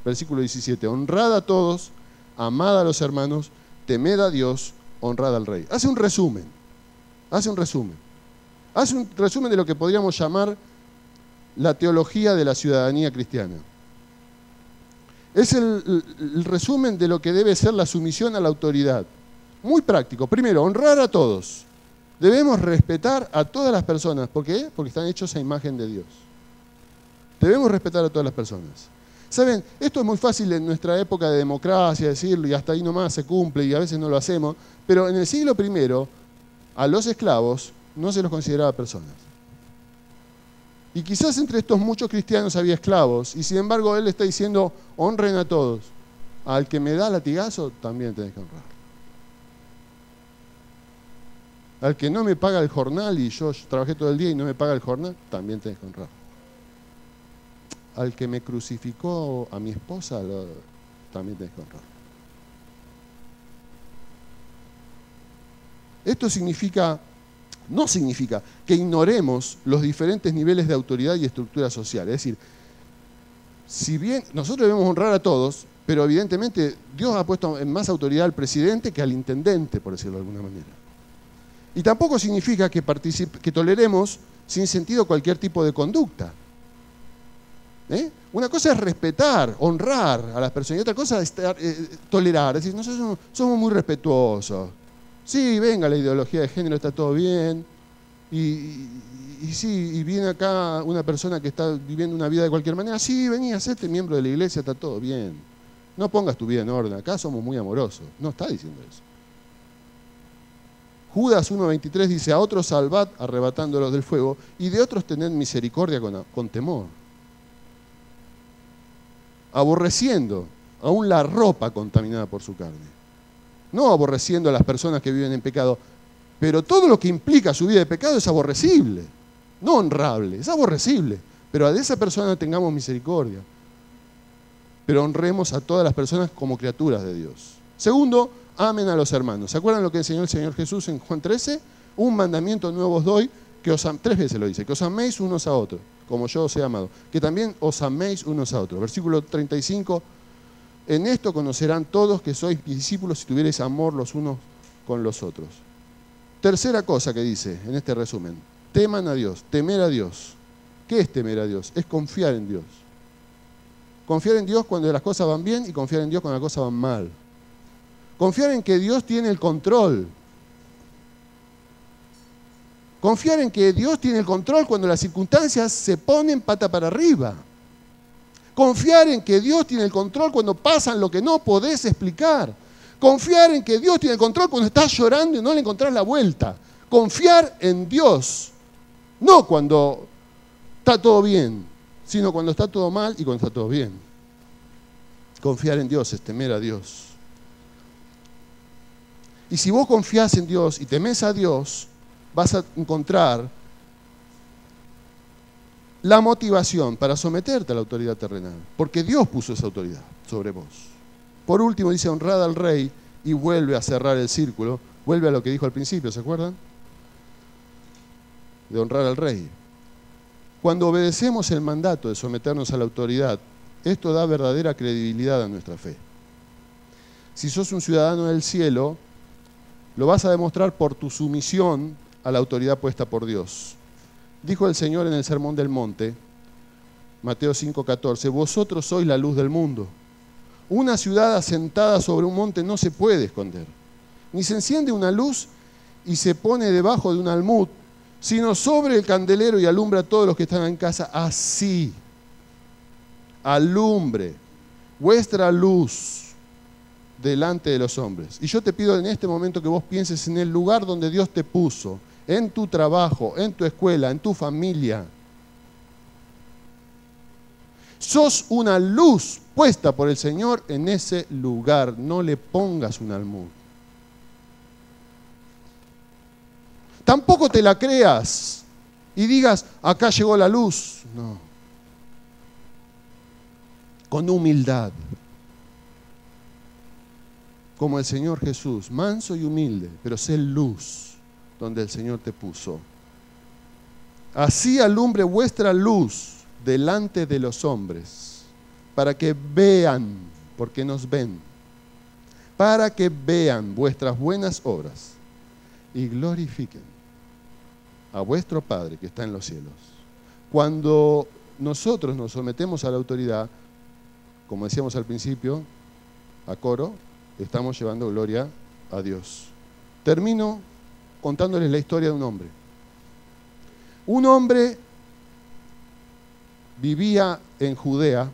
Versículo 17. Honrad a todos, amad a los hermanos, temed a Dios, honrad al Rey. Hace un resumen. Hace un resumen de lo que podríamos llamar la teología de la ciudadanía cristiana. Es el resumen de lo que debe ser la sumisión a la autoridad. Muy práctico. Primero, honrar a todos. Debemos respetar a todas las personas. ¿Por qué? Porque están hechos a imagen de Dios. Debemos respetar a todas las personas. ¿Saben? Esto es muy fácil en nuestra época de democracia decirlo y hasta ahí nomás se cumple y a veces no lo hacemos. Pero en el siglo I, a los esclavos no se los consideraba personas. Y quizás entre estos muchos cristianos había esclavos, y sin embargo él está diciendo, honren a todos. Al que me da latigazo, también tenés que honrar. Al que no me paga el jornal, y yo trabajé todo el día y no me paga el jornal, también tenés que honrar. Al que me crucificó a mi esposa, también tenés que honrar. Esto no significa que ignoremos los diferentes niveles de autoridad y estructura social. Es decir, si bien nosotros debemos honrar a todos, pero evidentemente Dios ha puesto en más autoridad al presidente que al intendente, por decirlo de alguna manera. Y tampoco significa que toleremos sin sentido cualquier tipo de conducta. Una cosa es respetar, honrar a las personas, y otra cosa es tolerar. Es decir, nosotros somos muy respetuosos. Sí, venga, la ideología de género está todo bien. Y sí, y viene acá una persona que está viviendo una vida de cualquier manera. Sí, vení, hacete miembro de la iglesia, está todo bien. No pongas tu vida en orden. Acá somos muy amorosos. No está diciendo eso. Judas 1:23 dice, a otros salvad arrebatándolos del fuego, y de otros tened misericordia con temor. Aborreciendo aún la ropa contaminada por su carne. No aborreciendo a las personas que viven en pecado, pero todo lo que implica su vida de pecado es aborrecible, no honrable, es aborrecible. Pero a esa persona tengamos misericordia. Pero honremos a todas las personas como criaturas de Dios. Segundo, amen a los hermanos. ¿Se acuerdan lo que enseñó el Señor Jesús en Juan 13? Un mandamiento nuevo os doy, que 3 veces lo dice, que os améis unos a otros, como yo os he amado. Que también os améis unos a otros. Versículo 35. En esto conocerán todos que sois mis discípulos si tuvierais amor los unos con los otros. Tercera cosa que dice en este resumen. Teman a Dios, temer a Dios. ¿Qué es temer a Dios? Es confiar en Dios. Confiar en Dios cuando las cosas van bien y confiar en Dios cuando las cosas van mal. Confiar en que Dios tiene el control. Confiar en que Dios tiene el control cuando las circunstancias se ponen pata para arriba. Confiar en que Dios tiene el control cuando pasan lo que no podés explicar. Confiar en que Dios tiene el control cuando estás llorando y no le encontrás la vuelta. Confiar en Dios, no cuando está todo bien, sino cuando está todo mal y cuando está todo bien. Confiar en Dios es temer a Dios. Y si vos confías en Dios y temés a Dios, vas a encontrar la motivación para someterte a la autoridad terrenal, porque Dios puso esa autoridad sobre vos. Por último dice, honrad al rey, y vuelve a cerrar el círculo, vuelve a lo que dijo al principio, ¿se acuerdan? De honrar al rey. Cuando obedecemos el mandato de someternos a la autoridad, esto da verdadera credibilidad a nuestra fe. Si sos un ciudadano del cielo, lo vas a demostrar por tu sumisión a la autoridad puesta por Dios. Dijo el Señor en el Sermón del Monte, Mateo 5:14, vosotros sois la luz del mundo. Una ciudad asentada sobre un monte no se puede esconder. Ni se enciende una luz y se pone debajo de un almud, sino sobre el candelero y alumbra a todos los que están en casa. Así, alumbre vuestra luz delante de los hombres. Y yo te pido en este momento que vos pienses en el lugar donde Dios te puso, en tu trabajo, en tu escuela, en tu familia. Sos una luz puesta por el Señor en ese lugar. No le pongas un almud. Tampoco te la creas y digas, acá llegó la luz. No. Con humildad. Como el Señor Jesús, manso y humilde, pero sé luz donde el Señor te puso. Así alumbre vuestra luz delante de los hombres, para que vean, porque nos ven, para que vean vuestras buenas obras y glorifiquen a vuestro Padre que está en los cielos. Cuando nosotros nos sometemos a la autoridad, como decíamos al principio, a coro, estamos llevando gloria a Dios. Termino contándoles la historia de un hombre. Un hombre vivía en Judea.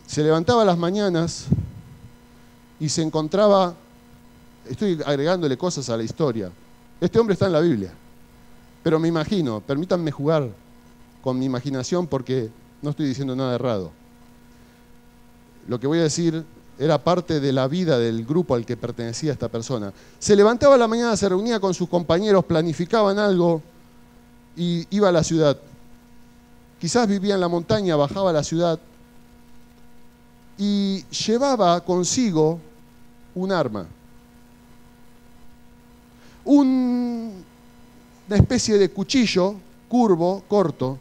Se levantaba a las mañanas y se encontraba, estoy agregándole cosas a la historia. Este hombre está en la Biblia, pero me imagino, permítanme jugar con mi imaginación porque no estoy diciendo nada errado. Lo que voy a decir era parte de la vida del grupo al que pertenecía esta persona. Se levantaba a la mañana, se reunía con sus compañeros, planificaban algo y iba a la ciudad. Quizás vivía en la montaña, bajaba a la ciudad y llevaba consigo un arma. Una especie de cuchillo curvo, corto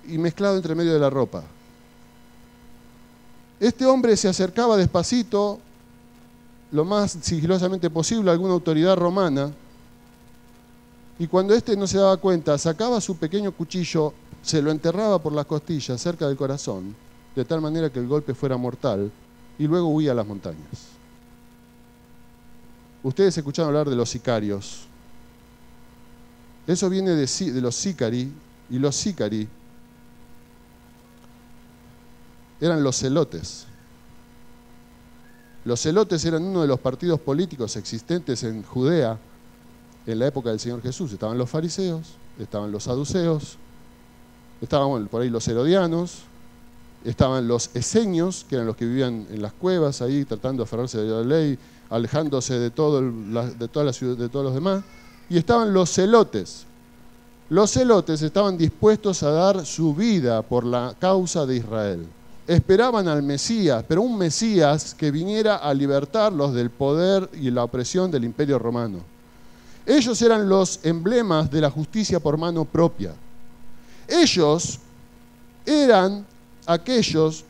y mezclado entre medio de la ropa. Este hombre se acercaba despacito, lo más sigilosamente posible, a alguna autoridad romana, y cuando éste no se daba cuenta, sacaba su pequeño cuchillo, se lo enterraba por las costillas, cerca del corazón, de tal manera que el golpe fuera mortal, y luego huía a las montañas. Ustedes escucharon hablar de los sicarios. Eso viene de los sicari, y los sicari eran los celotes. Los celotes eran uno de los partidos políticos existentes en Judea en la época del Señor Jesús. Estaban los fariseos, estaban los saduceos, estaban por ahí los herodianos, estaban los esenios, que eran los que vivían en las cuevas ahí tratando de aferrarse de la ley, alejándose de toda la ciudad, de todos los demás, y estaban los celotes. Los celotes estaban dispuestos a dar su vida por la causa de Israel. Esperaban al Mesías, pero un Mesías que viniera a libertarlos del poder y la opresión del Imperio Romano. Ellos eran los emblemas de la justicia por mano propia. Ellos eran aquellos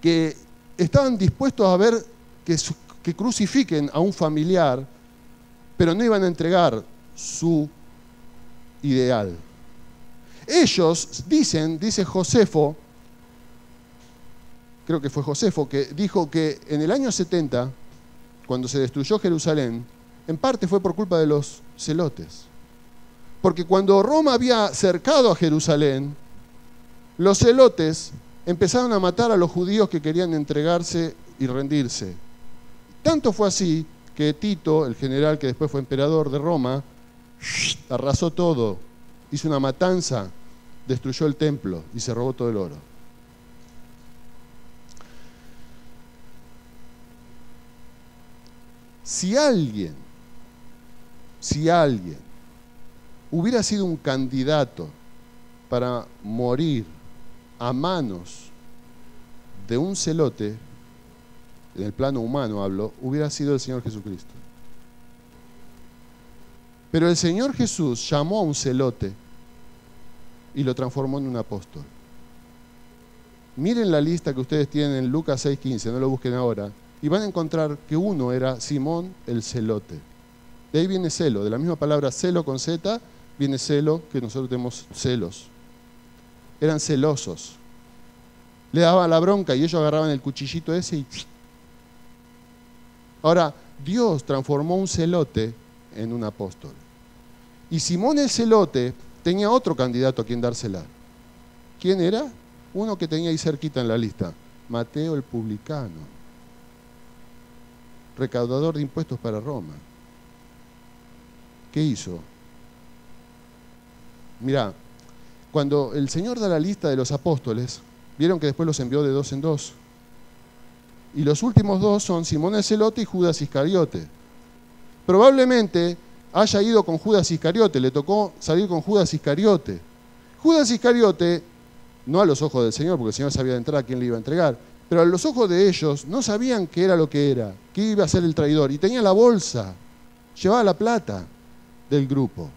que estaban dispuestos a ver que crucifiquen a un familiar, pero no iban a entregar su ideal. Ellos dice Josefo, creo que fue Josefo, que dijo que en el año 70, cuando se destruyó Jerusalén, en parte fue por culpa de los celotes. Porque cuando Roma había cercado a Jerusalén, los celotes empezaron a matar a los judíos que querían entregarse y rendirse. Tanto fue así que Tito, el general que después fue emperador de Roma, arrasó todo, hizo una matanza, destruyó el templo y se robó todo el oro. Si alguien hubiera sido un candidato para morir a manos de un celote, en el plano humano hablo, hubiera sido el Señor Jesucristo. Pero el Señor Jesús llamó a un celote y lo transformó en un apóstol. Miren la lista que ustedes tienen en Lucas 6:15, no lo busquen ahora, y van a encontrar que uno era Simón el celote. De ahí viene celo, de la misma palabra celo con Z, viene celo, que nosotros tenemos celos. Eran celosos. Le daban la bronca y ellos agarraban el cuchillito ese y... Ahora, Dios transformó un celote en un apóstol. Y Simón el celote tenía otro candidato a quien dársela. ¿Quién era? Uno que tenía ahí cerquita en la lista. Mateo el publicano, recaudador de impuestos para Roma. ¿Qué hizo? Mirá, cuando el Señor da la lista de los apóstoles, vieron que después los envió de 2 en 2. Y los últimos 2 son Simón el celote y Judas Iscariote. Probablemente haya ido con Judas Iscariote, le tocó salir con Judas Iscariote. Judas Iscariote, no a los ojos del Señor, porque el Señor sabía de entrada a quién le iba a entregar, pero a los ojos de ellos no sabían qué era lo que era, qué iba a ser el traidor. Y tenía la bolsa, llevaba la plata del grupo.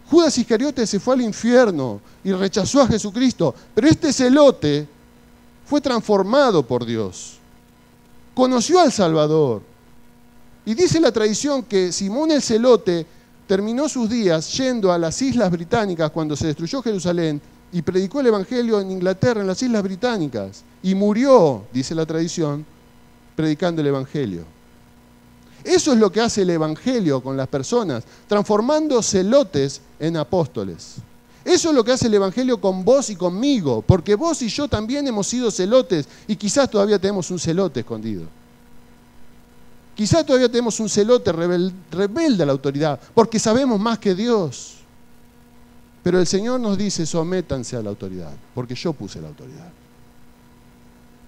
Judas Iscariote se fue al infierno y rechazó a Jesucristo, pero este celote fue transformado por Dios. Conoció al Salvador. Y dice la tradición que Simón el celote terminó sus días yendo a las Islas Británicas cuando se destruyó Jerusalén y predicó el Evangelio en Inglaterra, en las Islas Británicas. Y murió, dice la tradición, predicando el Evangelio. Eso es lo que hace el Evangelio con las personas, transformando celotes en apóstoles. Eso es lo que hace el Evangelio con vos y conmigo, porque vos y yo también hemos sido celotes y quizás todavía tenemos un celote escondido. Quizás todavía tenemos un celote rebelde a la autoridad, porque sabemos más que Dios. Pero el Señor nos dice, sométanse a la autoridad, porque yo puse la autoridad.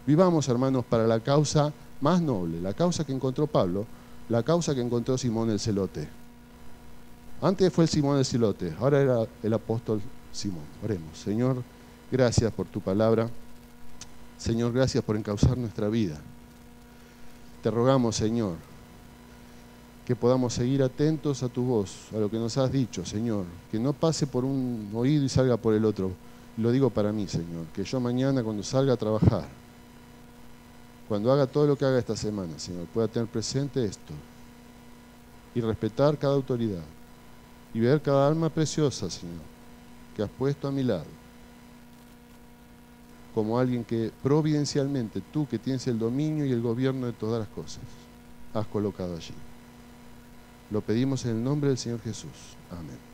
Vivamos, hermanos, para la causa más noble, la causa que encontró Pablo, la causa que encontró Simón el celote. Antes fue el Simón el celote, ahora era el apóstol Simón. Oremos. Señor, gracias por tu palabra. Señor, gracias por encauzar nuestra vida. Te rogamos, Señor, que podamos seguir atentos a tu voz, a lo que nos has dicho, Señor. Que no pase por un oído y salga por el otro. Lo digo para mí, Señor. Que yo mañana cuando salga a trabajar, cuando haga todo lo que haga esta semana, Señor, pueda tener presente esto y respetar cada autoridad y ver cada alma preciosa, Señor, que has puesto a mi lado, como alguien que providencialmente, tú que tienes el dominio y el gobierno de todas las cosas, has colocado allí. Lo pedimos en el nombre del Señor Jesús. Amén.